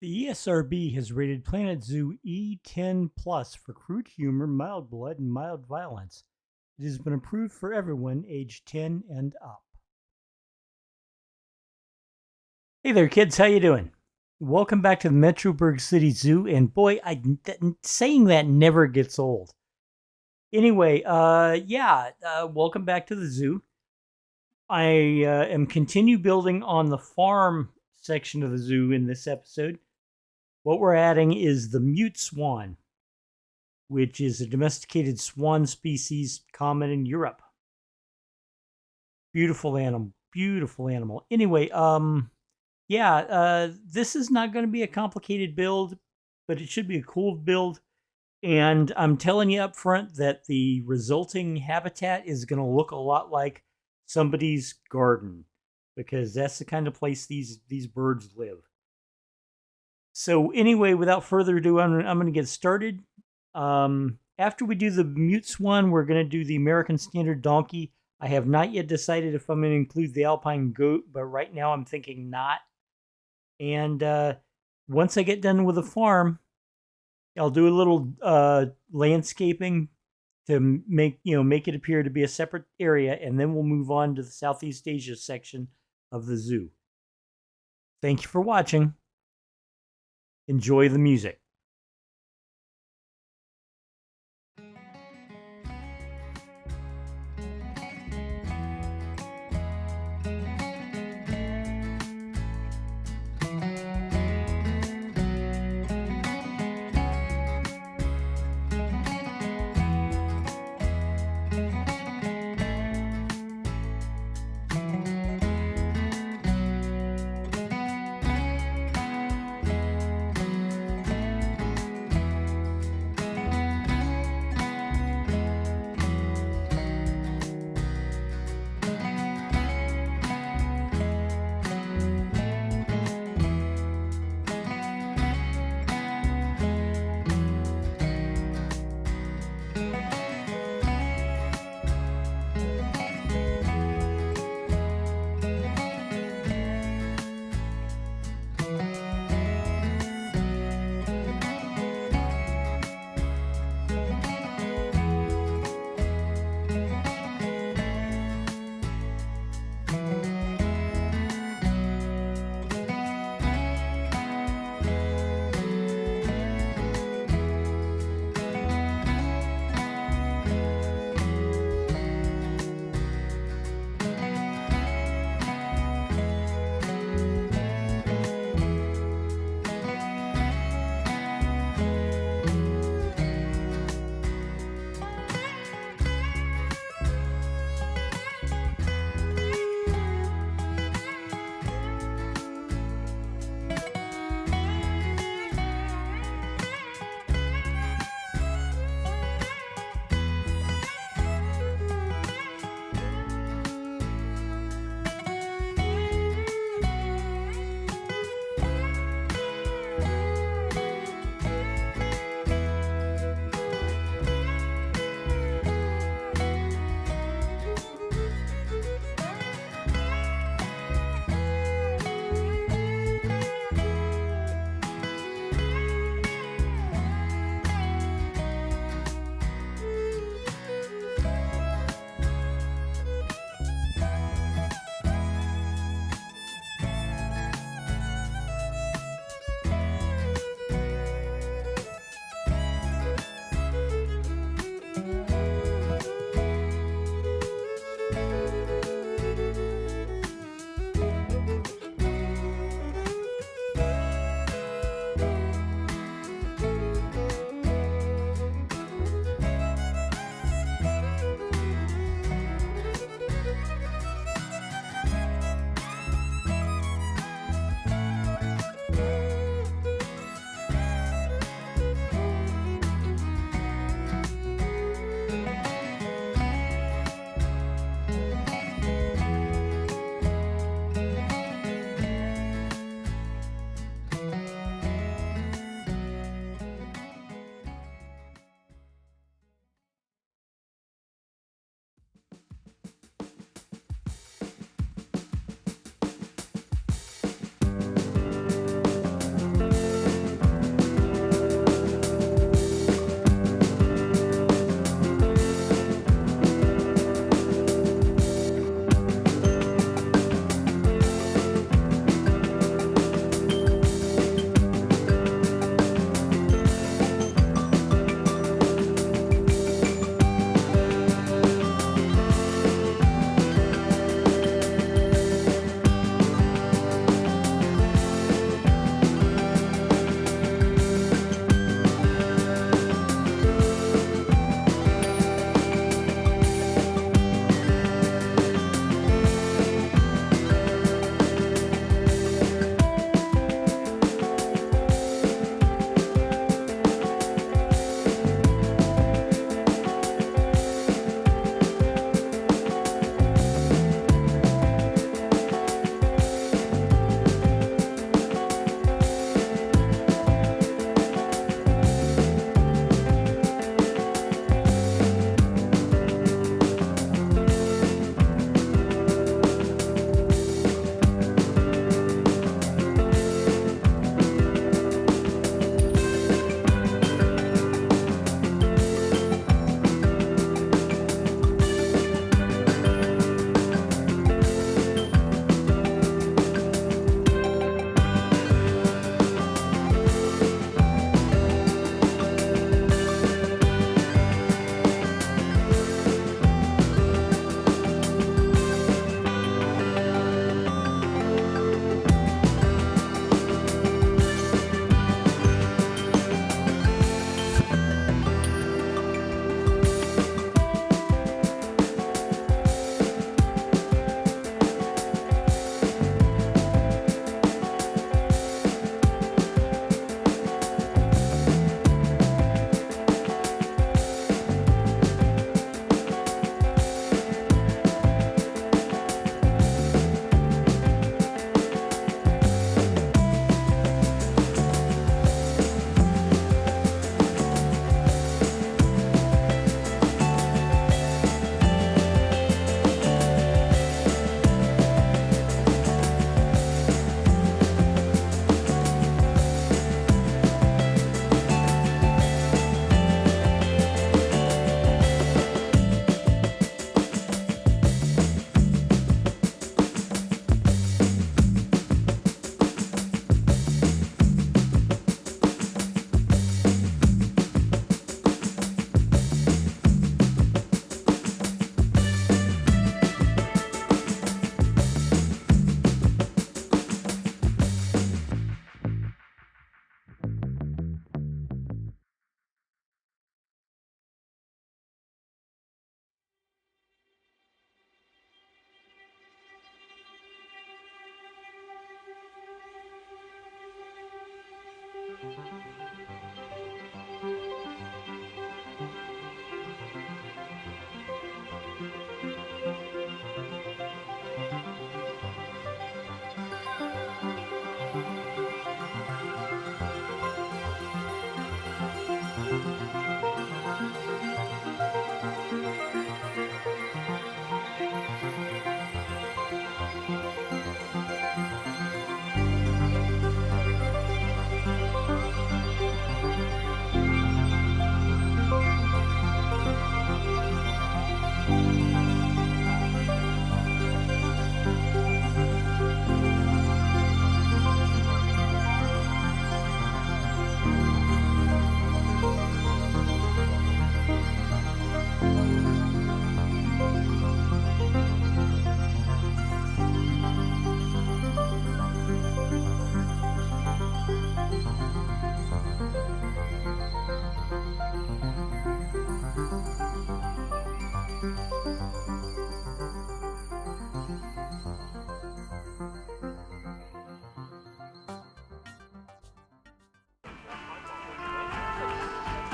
The ESRB has rated Planet Zoo E10 Plus for crude humor, mild blood, and mild violence. It has been approved for everyone aged 10 and up. Hey there, kids. How you doing? Welcome back to the Metroburg City Zoo. And boy, saying that never gets old. Anyway, welcome back to the zoo. I am continue building on the farm section of the zoo in this episode. What we're adding is the mute swan, which is a domesticated swan species common in Europe. Beautiful animal, beautiful animal. Anyway, this is not going to be a complicated build, but it should be a cool build. And I'm telling you up front that the resulting habitat is going to look a lot like somebody's garden, because that's the kind of place these birds live. So anyway, without further ado, I'm going to get started. After we do the mute swan, we're going to do the American Standard donkey. I have not yet decided if I'm going to include the alpine goat, but right now I'm thinking not. And once I get done with the farm, I'll do a little landscaping to make it appear to be a separate area, and then we'll move on to the Southeast Asia section of the zoo. Thank you for watching. Enjoy the music.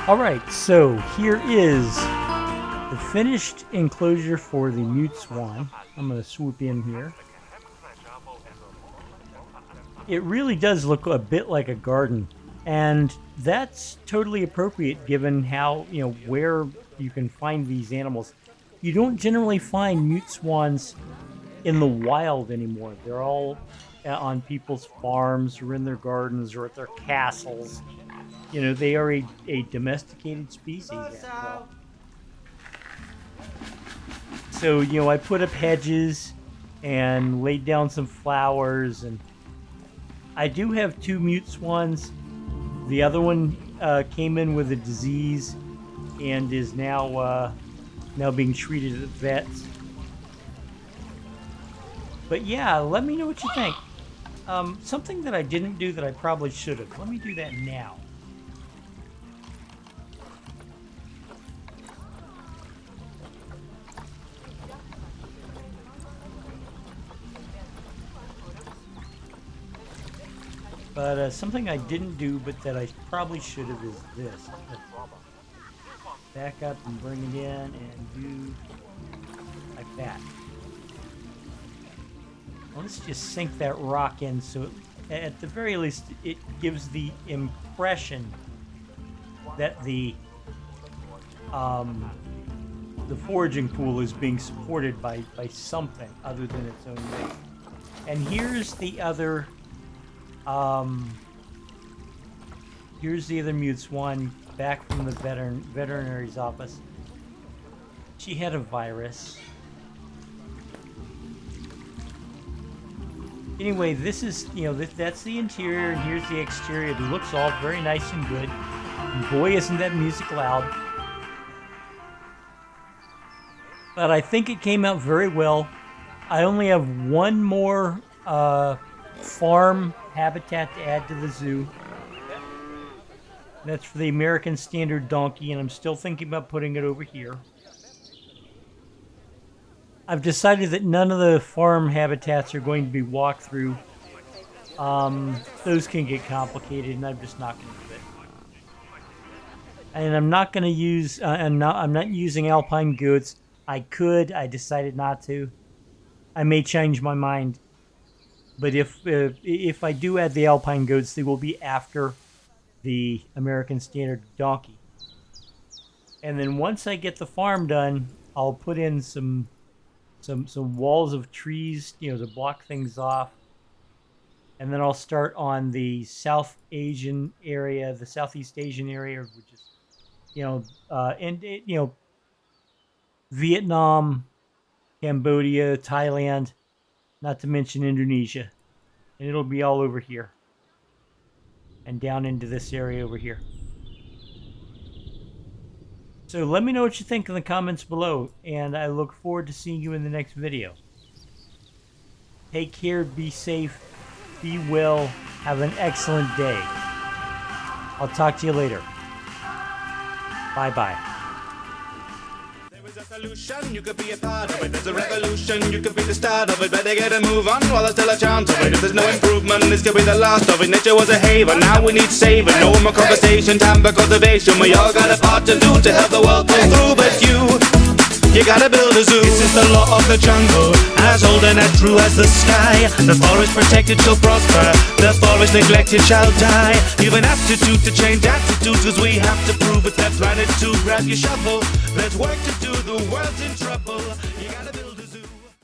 All right, so here is the finished enclosure for the mute swan. I'm going to swoop in here. It really does look a bit like a garden, and that's totally appropriate given how, where you can find these animals. You don't generally find mute swans in the wild anymore. They're all on people's farms or in their gardens or at their castles. They are a domesticated species after all. So, I put up hedges and laid down some flowers, and I do have 2 mute swans. The other one came in with a disease and is now being treated at the vets. But yeah, let me know what you think. Something that I didn't do that I probably should have. Let me do that now. But something I didn't do, but that I probably should have, is this. Back up and bring it in and do like that. Well, let's just sink that rock in so at the very least it gives the impression that the foraging pool is being supported by something other than its own weight. And here's the other mute swan back from the veterinary's office. She had a virus. Anyway, this is, that's the interior, and here's the exterior. It looks all very nice and good. And boy, isn't that music loud. But I think it came out very well. I only have one more farm habitat to add to the zoo. That's for the American Standard donkey, and I'm still thinking about putting it over here. I've decided that none of the farm habitats are going to be walked through. Those can get complicated, and I'm just not going to do it. And I'm not going to use, I'm not using alpine goats. I could, I decided not to. I may change my mind. But if I do add the alpine goats, they will be after the American Standard donkey. And then once I get the farm done, I'll put in some walls of trees, to block things off. And then I'll start on the Southeast Asian area, which is, Vietnam, Cambodia, Thailand, not to mention Indonesia. And it'll be all over here. And down into this area over here. So let me know what you think in the comments below, and I look forward to seeing you in the next video. Take care, be safe, be well, have an excellent day. I'll talk to you later. Bye-bye. revolution, you could be a part of it. There's a revolution, you could be the start of it. Better get a move on while there's still a chance of it. If there's no improvement, this could be the last of it. Nature was a haven, now we need saving. No more conversation, time for cultivation. We all got a part to do to help the world pull through. But you gotta build a zoo. This is the law of the jungle, as old and as true as the sky. The forest protected shall prosper, the forest neglected shall die. You've an aptitude to change attitudes, cause we have to prove it. That planet to grab your shovel. There's work to do, the world's in trouble. You gotta build